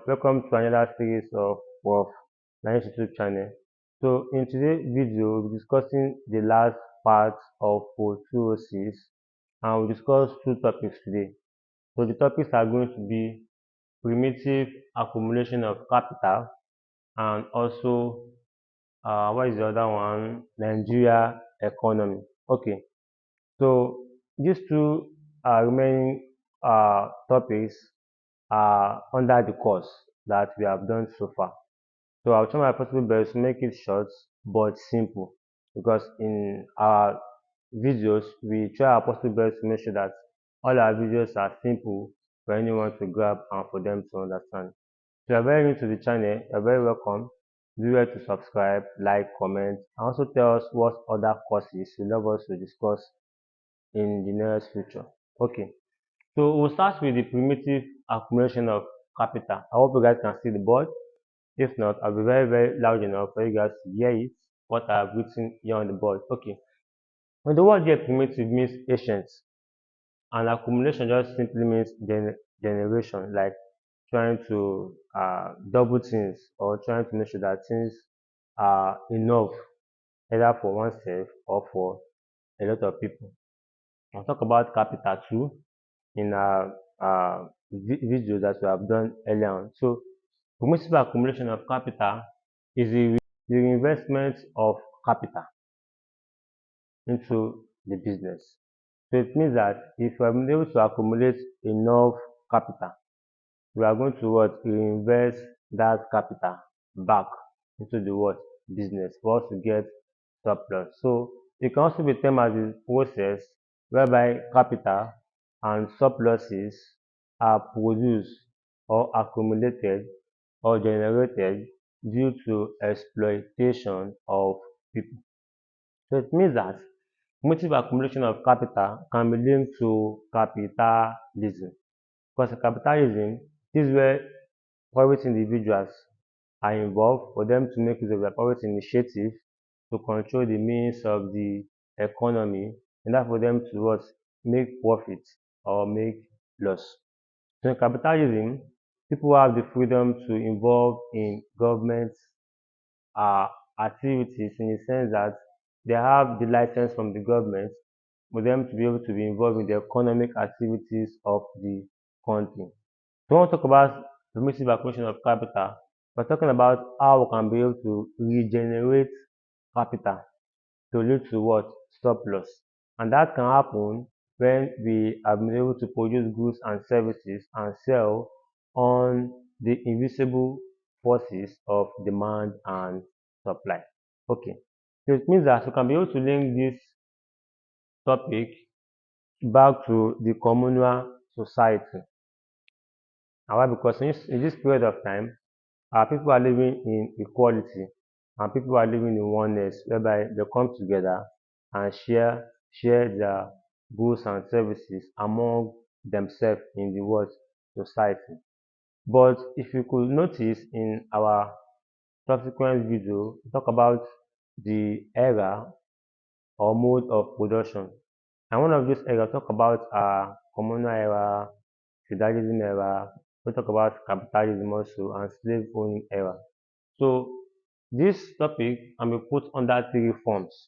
Welcome to another series of my YouTube channel. So in today's video, we'll be discussing the last part of Part 206, and we'll discuss two topics today. So the topics are going to be primitive accumulation of capital, and also what is the other one? Nigeria economy. Okay. So these two remaining topics under the course that we have done so far. So I'll try my possible best to make it short but simple, because in our videos we try our possible best to make sure that all our videos are simple for anyone to grab and for them to understand. If you are very new to the channel, you're very welcome. Do well to subscribe, like, comment, and also tell us what other courses you love us to discuss in the nearest future. Okay. So we'll start with the primitive accumulation of capital. I hope you guys can see the board. If not, I'll be very loud enough for you guys to hear it, what I've written here on the board. Okay. When the word here primitive means ancient, and accumulation just simply means generation, like trying to double things or trying to make sure that things are enough either for oneself or for a lot of people. I'll talk about capital too in our video that we have done earlier on. So primitive accumulation of capital is the reinvestment of capital into the business. So it means that if we are able to accumulate enough capital, we are going to reinvest that capital back into the business for us to get surplus. So it can also be termed as a process whereby capital and surpluses are produced or accumulated or generated due to exploitation of people. So it means that primitive accumulation of capital can be linked to capitalism. Because in capitalism, this is where private individuals are involved for them to make use of their private initiative to control the means of the economy, and that for them to make profit or make loss. So in capitalism, people have the freedom to involve in government uh, activities, in the sense that they have the license from the government for them to be able to be involved in the economic activities of the country. So when we talk about permissive accumulation of capital, we're talking about how we can be able to regenerate capital to lead to surplus. And that can happen when we have been able to produce goods and services and sell on the invisible forces of demand and supply. Okay. So it means that we can be able to link this topic back to the communal society. And why? Because in this period of time, people are living in equality, and people are living in oneness, whereby they come together and share their goods and services among themselves in the society. But if you could notice in our subsequent video, we talk about the era or mode of production. And one of these areas talk about communal era, feudalism era, we talk about capitalism also, and slave owning era. So this topic can be put under three forms.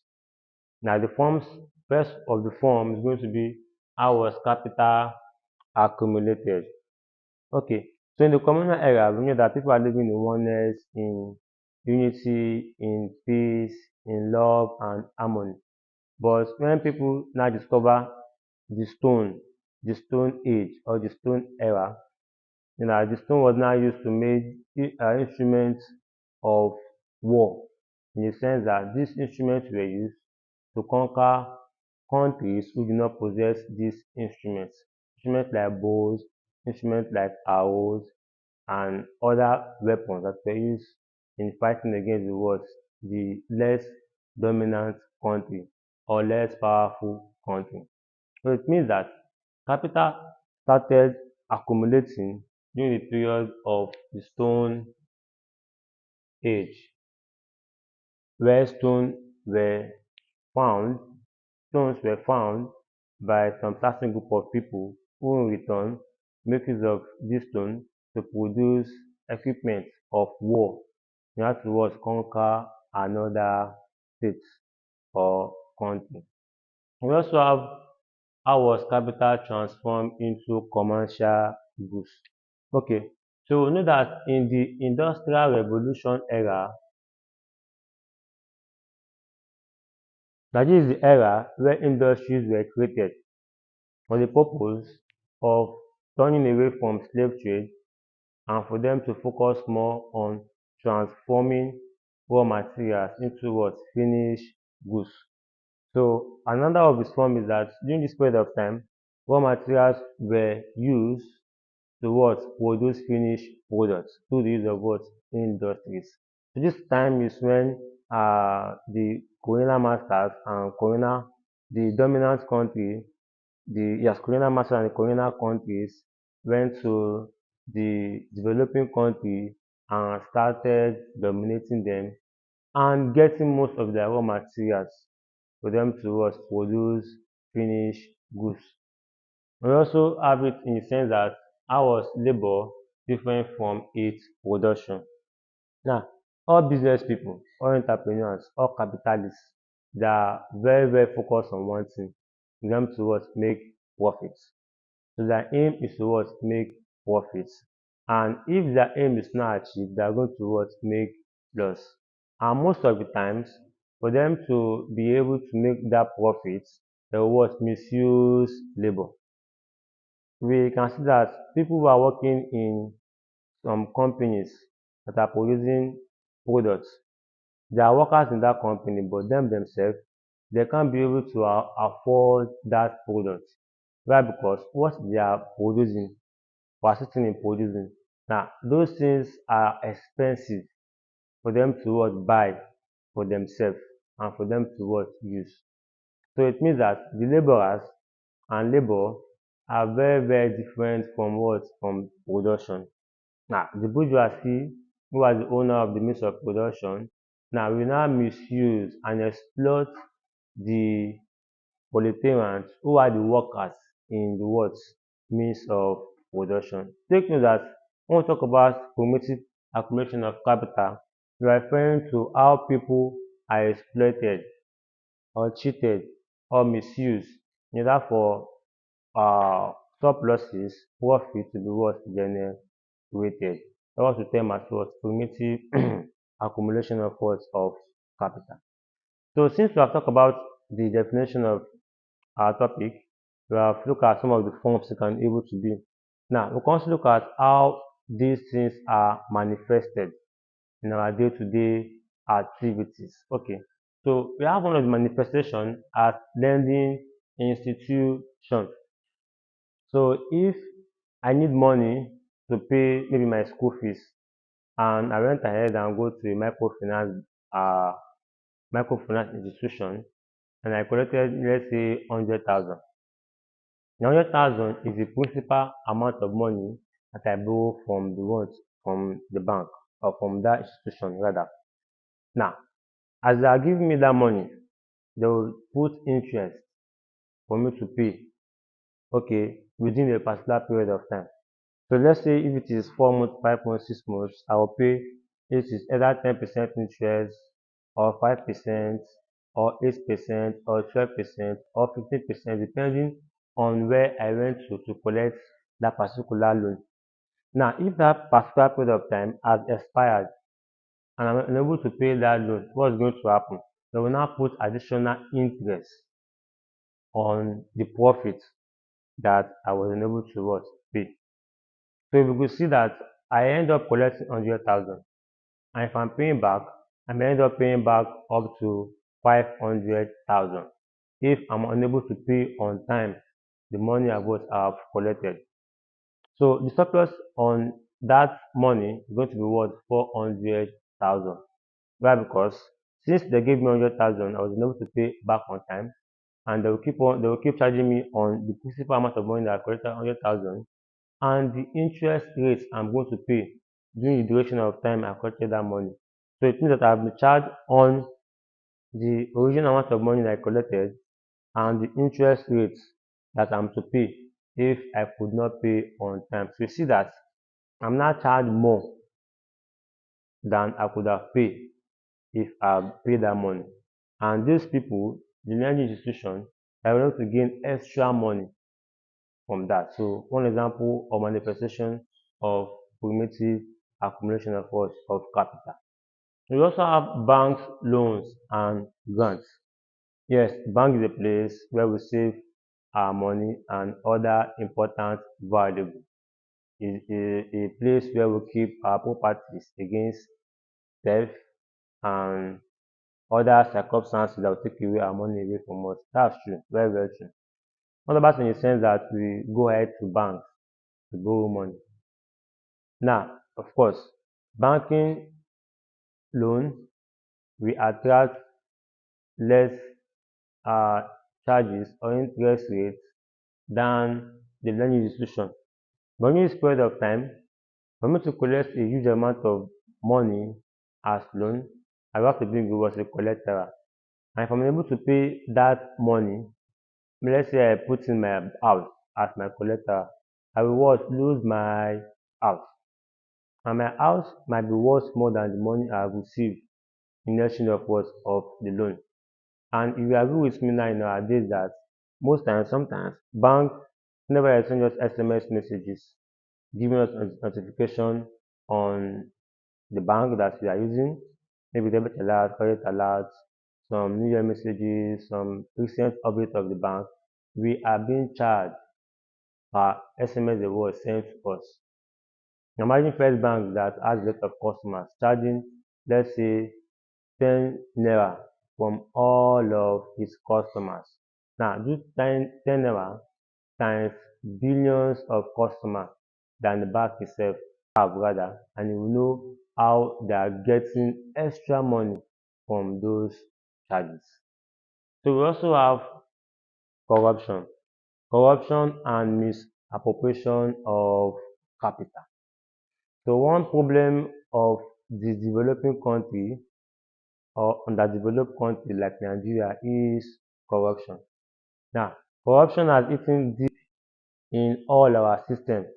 Now the first of the form is going to be how was capital accumulated. Okay, so in the communal era, we know that people are living in oneness, in unity, in peace, in love and harmony. But when people now discover the stone age or the stone era, the stone was now used to make instruments of war, in the sense that these instruments were used to conquer countries who do not possess these instruments. Instruments like bows, instruments like arrows, and other weapons that were used in fighting against the less dominant country or less powerful country. So it means that capital started accumulating during the period of the Stone Age, where found, stones were found by some certain group of people who in return make use of this stone to produce equipment of war in order to what conquer another state or country. We also have how was capital transformed into commercial goods. Okay, so we know that in the industrial revolution era, that is the era where industries were created for the purpose of turning away from slave trade and for them to focus more on transforming raw materials into what finished goods. So another of its form is that during this period of time, raw materials were used to what produce finished products through the use of what industries. So this time is when the colonial masters and the dominant country, the colonial masters and the colonial countries went to the developing country and started dominating them and getting most of their raw materials for them to what produce finished goods. We also have it in the sense that how was labor different from its production. Now, all business people, all entrepreneurs, all capitalists, they are very, very focused on one thing, for them to what make profits. So their aim is to what make profits. And if their aim is not achieved, they are going to what make loss. And most of the times, for them to be able to make that profits, they will what misuse labor. We can see that people who are working in some companies that are producing products, they are workers in that company, but them themselves, they can't be able to afford that product. Why? Because what they are producing, or assisting in producing, now those things are expensive for them to what buy for themselves and for them to what use. So it means that the laborers and labor are very, very different from what? From production. Now, the bourgeoisie, who are the owner of the means of production, now will now misuse and exploit the proletarians, who are the workers in the what? Means of production. Take note that when we talk about primitive accumulation of capital, we are referring to how people are exploited or cheated or misused in order for uh, surpluses, profit to be what generated. That was the term as what primitive accumulation of what of capital. So since we have talked about the definition of our topic, we have looked at some of the forms it can able to be. Now we can also look at how these things are manifested in our day-to-day activities. Okay, so we have one of the manifestation as lending institution. So if I need money to pay maybe my school fees and I went ahead and go to a uh microfinance institution and I collected, let's say, 100,000. The 100,000 is the principal amount of money that I borrow from the ones from the bank or from that institution rather. Now, as they are giving me that money, they will put interest for me to pay, okay, within a particular period of time. So let's say if it is 4 months, 5 months, 6 months, I will pay it is either 10% interest or 5% or 8% or 12% or 15%, depending on where I went to collect that particular loan. Now, if that particular period of time has expired and I'm unable to pay that loan, what's going to happen? They will now put additional interest on the profit that I was unable to what pay. So we could see that I end up collecting 100,000, and if I'm paying back, I may end up paying back up to 500,000 if I'm unable to pay on time the money I've collected. So the surplus on that money is going to be worth 400,000. Why? Because since they gave me 100,000, I was unable to pay back on time, and they will keep charging me on the principal amount of money that I collected 100,000 and the interest rates I'm going to pay during the duration of time I collected that money. So it means that I've been charged on the original amount of money that I collected and the interest rates that I'm to pay if I could not pay on time. So you see that I'm not charged more than I could have paid if I paid that money. And these people, the lending institution, are able to gain extra money from that. So one example or manifestation of primitive accumulation of what? Of capital. We also have banks, loans, and grants. Yes, bank is a place where we save our money and other important valuables. It's a place where we keep our properties against theft and other circumstances that will take away our money away from us. That's true, very, very true. Not about in the sense that we go ahead to banks to borrow money. Now, of course, banking loans will attract less uh, charges or interest rates than the lending institution. But during this period of time, for me to collect a huge amount of money as loan, I will have to bring it as a collateral. And if I'm able to pay that money, let's say I put in my house as my collateral, I will what? Lose my house. And my house might be worth more than the money I have received in exchange of what? Of the loan. And if you agree with me now in nowadays that most times, sometimes, banks never send us SMS messages giving us notification on the bank that we are using, maybe debit alert, credit alert, some new year messages, some recent update of the bank. We are being charged per SMS the was sent to us. Imagine first bank that has a lot of customers charging, let's say, 10 naira from all of its customers. Now, do 10 naira times billions of customers than the bank itself have rather, and you will know how they are getting extra money from those charges. So we also have corruption, corruption and misappropriation of capital. So one problem of the developing country or underdeveloped country like Nigeria is corruption. Now, corruption has eaten deep in all our systems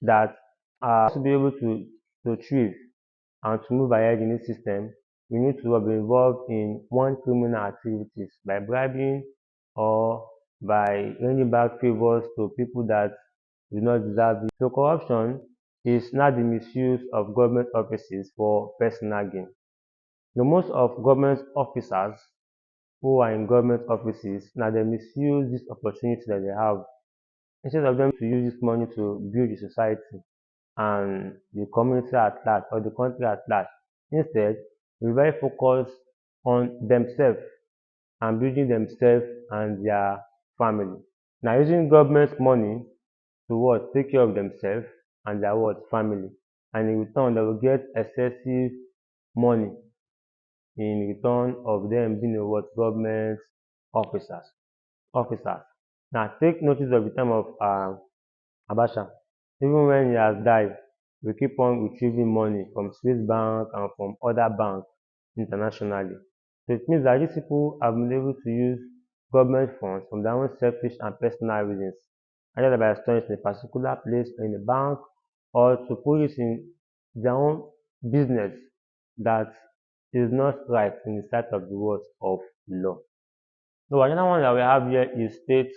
that to be able to thrive and to move ahead in this system, we need to be involved in one criminal activities by bribing or by lending back favors to people that do not deserve it. So corruption is not the misuse of government offices for personal gain. The most of government officers who are in government offices now they misuse this opportunity that they have instead of them to use this money to build the society and the community at large or the country at large. Instead, we very focused on themselves and building themselves and their family. Now using government money to what? Take care of themselves and their what? Family. And in return they will get excessive money in return of them being a what? Government officers. Officers. Now take notice of the time of Abacha. Even when he has died, we keep on retrieving money from Swiss bank and from other banks internationally. So it means that these people have been able to use government funds from their own selfish and personal reasons, either by storing it in a particular place or in a bank, or to put it in their own business that is not right in the sight of the words of law. So another one that we have here is state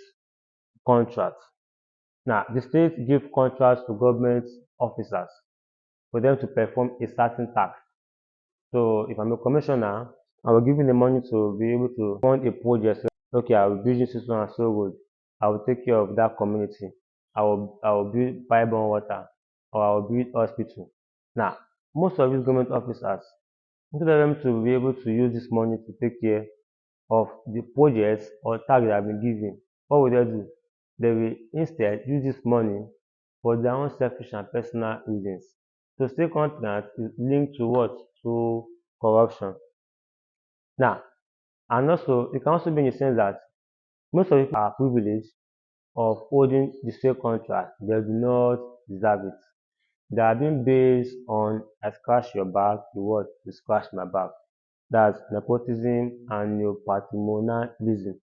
contracts. Now, the state give contracts to government officers for them to perform a certain task. So, if I'm a commissioner, I will give you the money to be able to fund a project. Okay, I will build this one and so road. I will take care of that community. I will build pipeline water, or I will build hospital. Now, most of these government officers, instead of them to be able to use this money to take care of the projects or tasks they have been given, what will they do? They will instead use this money for their own selfish and personal reasons. So state contract is linked to what? To corruption. Now, and also it can also be in the sense that most of people are privileged of holding the state contract. They do not deserve it. They are being based on I scratch your back, you what? You scratch my back. That's nepotism and neo-patrimonialism,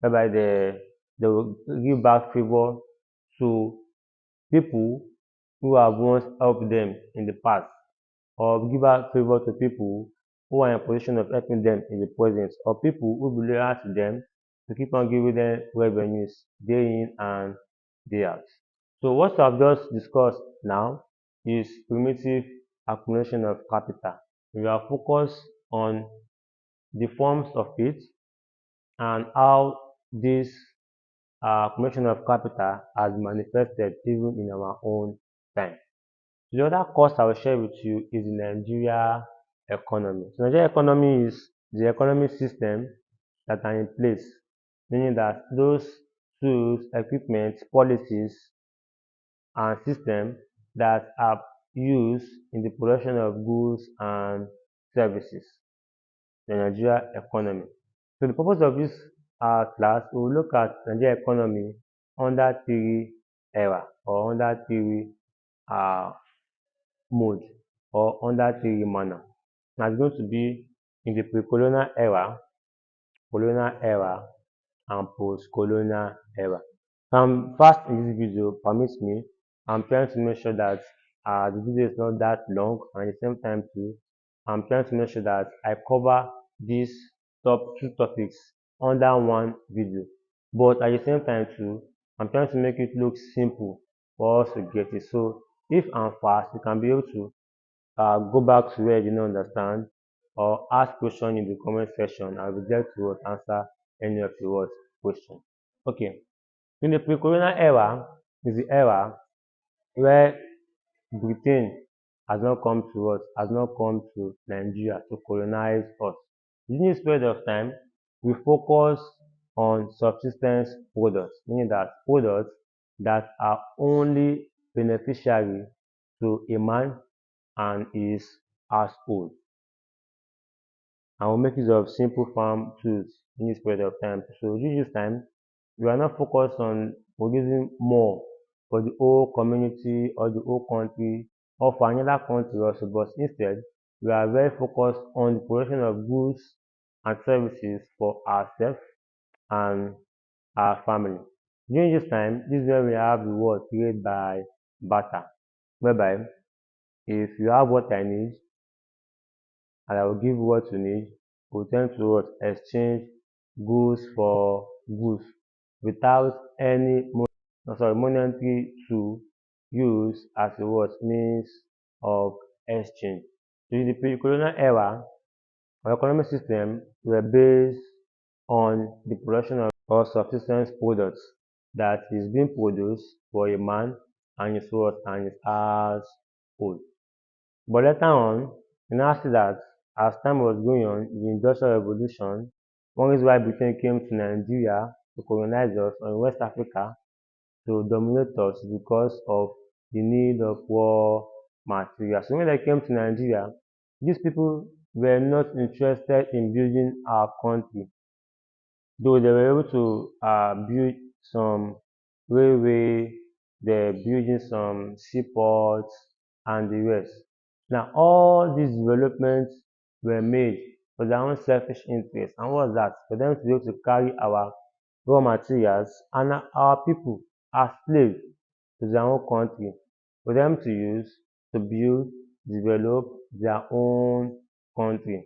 whereby they will give back favor to people who have once helped them in the past. or give out favor to people who are in position of helping them in the present, or people who be loyal to them to keep on giving them revenues day in and day out. So what I've just discussed now is primitive accumulation of capital. We are focused on the forms of it and how this accumulation of capital has manifested even in our own time. The other cost I will share with you is the Nigeria economy. So Nigeria economy is the economic system that are in place, meaning that those tools, equipment, policies, and systems that are used in the production of goods and services, the Nigeria economy. So the purpose of this class, we will look at Nigeria economy under three era or under three uh, mode or under three manner. Now it's going to be in the pre-colonial era, colonial era, and post-colonial era. First in this video, permit me, I'm trying to make sure that the video is not that long, and at the same time too, I'm trying to make sure that I cover these two topics under one video. But at the same time too, I'm trying to make it look simple for us to get it. So if I'm fast, you can be able to go back to where you didn't understand or ask question in the comment section. I'll be there to answer any of your questions. Okay. In the pre-colonial era is the era where Britain has not come to us, has not come to Nigeria to colonize us. During this period of time, we focus on subsistence products, meaning that products that are only beneficiary to a man and his household. And we make use of simple farm tools in this period of time. So during this time, we are not focused on producing more for the whole community or the whole country or for another country also, but instead we are very focused on the production of goods and services for ourselves and our family. During this time, this is where we have the word created by barter, whereby if you have what I need and I will give you what you need, we tend to exchange goods for goods without any monetary to use as a means of exchange. During the pre-colonial era, our economic system were based on the production of subsistence products that is being produced for a man and his household. But later on, we now see that as time was going on, the Industrial Revolution, one reason why Britain came to Nigeria to colonize us or West Africa to dominate us because of the need of raw materials. So when they came to Nigeria, these people were not interested in building our country, though they were able to build some railway, they're building some seaports and the rest. Now all these developments were made for their own selfish interest. And what was that? For them to be able to carry our raw materials and our people as slaves to their own country, for them to use to build, develop their own country.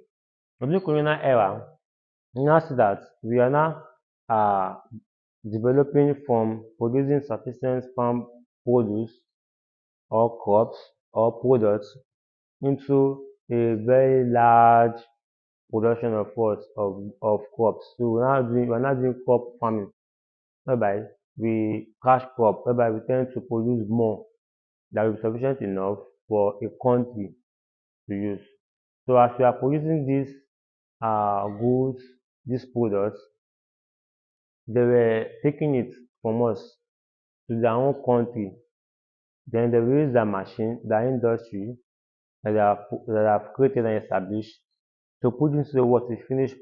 In the colonial era, we now see that we are now uh, developing from producing sufficient farm produce or crops or products into a very large production of what of crops. So we're now doing crop farming, whereby we cash crop, whereby we tend to produce more that will be sufficient enough for a country to use. So as we are producing these goods, these products, they were taking it from us to their own country. Then they will use their machine, their industry that they have created and established to put into what is finished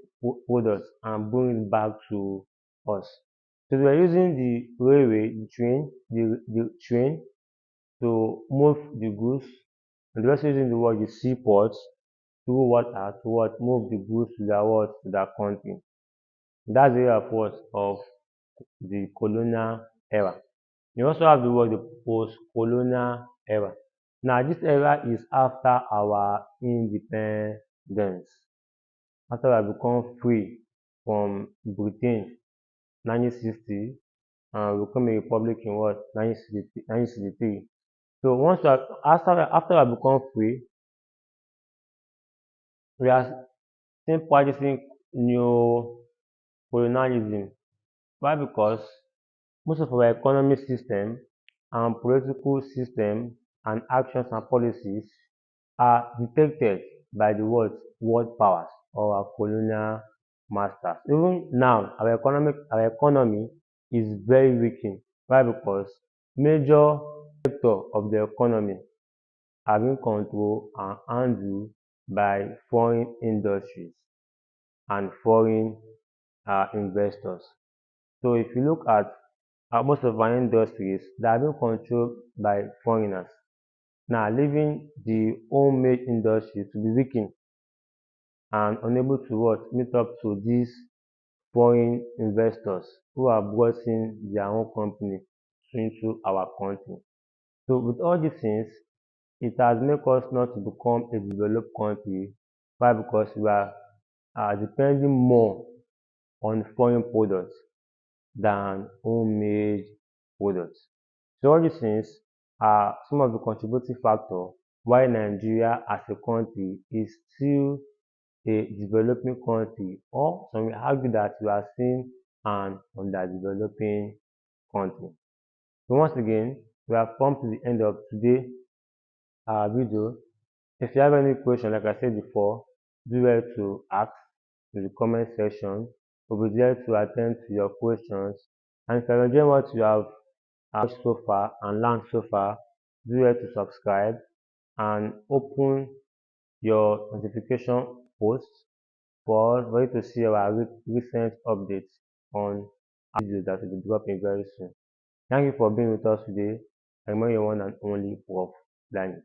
products and bring it back to us. So we are using the railway, the train to move the goods, and they're also using the seaports through water to move the goods to their country. That's the area of the colonial era. You also have the post-colonial era. Now this era is after our independence, after we have become free from Britain 1960 and we become a republic in what 1963. So once we have, after we have become free, we are still practicing neo-colonialism. Why? Because most of our economic system and political system and actions and policies are dictated by the world powers or our colonial masters. Even now, our economy is very weakened. Why? Because major sector of the economy are being controlled and handled by foreign industries and foreign investors. So if you look at most of our industries, they are being controlled by foreigners. Now leaving the homemade industry to be weakened and unable to what meet up to these foreign investors who are brought in their own company into our country. So with all these things, it has made us not to become a developed country. Why? Because we are depending more on foreign products than homemade products. So all these things are some of the contributing factors why Nigeria as a country is still a developing country, or some will argue that we are still an underdeveloping country. So once again, we have come to the end of today's video. If you have any question, like I said before, do well to ask in the comment section. We'll be there to attend to your questions. And if you are enjoying what you have watched so far and learned so far, do well to subscribe and open your notification post for you to see our recent updates on our videos that will be dropping very soon. Thank you for being with us today. I'm your one and only Prof. Daniel.